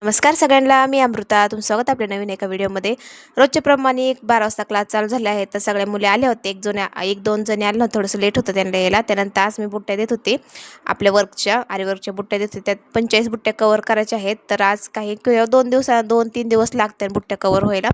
नमस्कार सगळ्यांना, मी अमृता. तुमचं स्वागत आपल्या नवीन एका व्हिडिओमध्ये. रोजच्या प्रमाणे 12 वाजता क्लास चालू झाले आहे, तर सगळ्या मुली आल्या होते. एक दोन जणी आल्या होत्या, थोडंसं लेट होतं त्यांना यायला. त्यानंतर आज मी बुट्ट्या देत होते, आपल्या आरी वर्कच्या बुट्ट्या देत होते. त्यात 45 बुट्ट्या कवर करायच्या आहेत. तर आज काही 2-3 दिवस लागतात बुट्ट्या कवर व्हायला.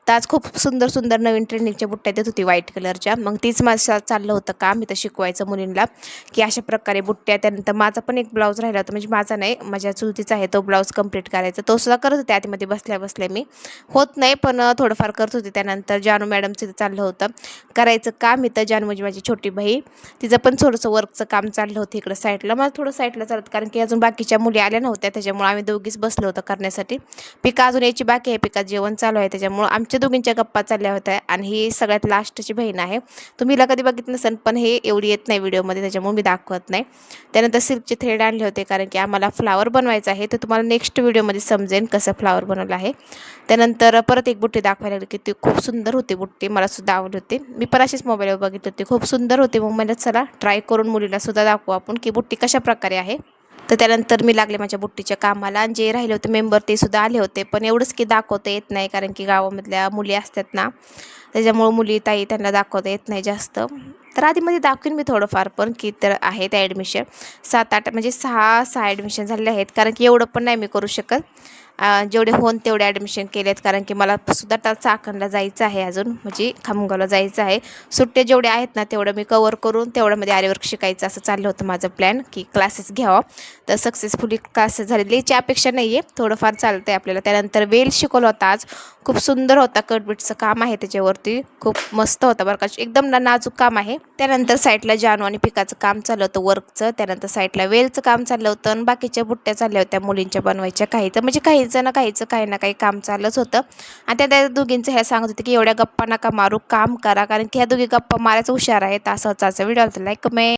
तर आज खूप सुंदर सुंदर नवीन ट्रेंडिंगच्या बुट्ट्या देत होती व्हाईट कलरच्या. मग तीच माझं चाललं होतं काम इथं शिकवायचं मुलींना, की अशा प्रकारे बुट्ट्या. त्यानंतर माझा पण एक ब्लाऊज राहिला होता, म्हणजे माझा नाही, माझ्या चुलतीचा आहे, तो ब्लाऊज कंप्लीट करायचा. तो सुद्धा करत होते आतमध्ये बसल्या बसल्या. मी होत नाही पण थोडंफार करत होते. त्यानंतर जानू मॅडमचं इथं चाललं होतं करायचं काम. इथं जानू म्हणजे माझी छोटी बहीण, तिचं पण थोडंसं वर्कचं काम चाललं होतं इकडं साईडला. मला थोडं साईडला चालत, कारण की अजून बाकीच्या मुली आल्या नव्हत्या, त्याच्यामुळे आम्ही दोघीच बसलो होतो करण्यासाठी. पिका अजून यायची बाकी आहे, पिकात जेवण चालू आहे, त्याच्यामुळे आमच्या दोघींच्या गप्पा चालल्या होत्या. आणि ही सगळ्यात लास्टची बहीण आहे. तुम्ही हिला कधी बघितलं नसेल, पण हे एवढी येत नाही व्हिडिओमध्ये, त्याच्यामुळे मी दाखवत नाही. त्यानंतर सिल्कचे थ्रेड आणले होते, कारण की आम्हाला फ्लावर बनवायचा आहे. तर तुम्हाला नेक्स्ट व्हिडिओमध्ये समजेल कसं फ्लावर बनवलं आहे. त्यानंतर परत एक बुट्टी दाखवायला लागली, की ती खूप सुंदर होती बुट्टी, मला सुद्धा आवडली होती. मी पण अशीच मोबाईलवर बघितली होती, खूप सुंदर होती. मग मला चला ट्राय करून मुलीला सुद्धा दाखवू आपण, की बुट्टी कशा प्रकारे आहे. तर त्यानंतर मी लागले माझ्या बुट्टीच्या कामाला, आणि जे राहिले होते मेंबर ते सुद्धा आले होते. पण एवढंच की दाखवता येत नाही, कारण की गावामधल्या मुली असतात ना, त्याच्यामुळं मुली ताई त्यांना दाखवता येत नाही जास्त. तर आधीमध्ये दाखवीन मी थोडंफार, पण की तर आहे त्या ॲडमिशन 7-8 म्हणजे 6 ॲडमिशन झालेले आहेत, कारण की एवढं पण नाही मी करू शकत. जेवढे होऊन तेवढे ॲडमिशन केलेत, कारण की मला सुद्धा आता चाकणला जायचं आहे, अजून म्हणजे खामगावला जायचं आहे. सुट्ट्या जेवढ्या आहेत ना तेवढं मी कवर करून तेवढ्यामध्ये आरीवर्क शिकायचं असं चाललं होतं माझं प्लॅन, की क्लासेस घ्यावा. तर सक्सेसफुली क्लासेस झाले, लईची अपेक्षा नाही आहे, थोडंफार चालतं आहे आपल्याला. त्यानंतर वेल शिकवलं होता आज, खूप सुंदर होता. कटबीटचं काम आहे त्याच्यावरती, खूप मस्त होता बरं का, एकदम नाजूक काम आहे. त्यानंतर साईडला जानू आणि पिकाचं काम चाललं होतं वर्कचं. त्यानंतर साईडला वेलचं काम चाललं होतं, आणि बाकीच्या बुट्ट्या चालल्या होत्या मुलींच्या बनवायच्या. काहीचं म्हणजे काहीचं ना काहीचं काही ना काही काम चाललंच होतं. आणि त्या दोघींचं ह्या सांगत होते, की एवढ्या गप्पा नका मारू, काम करा, कारण की ह्या दोघी गप्पा मारायचं हुशार आहेत. असंच व्हिडिओ लाईक, कमेंट.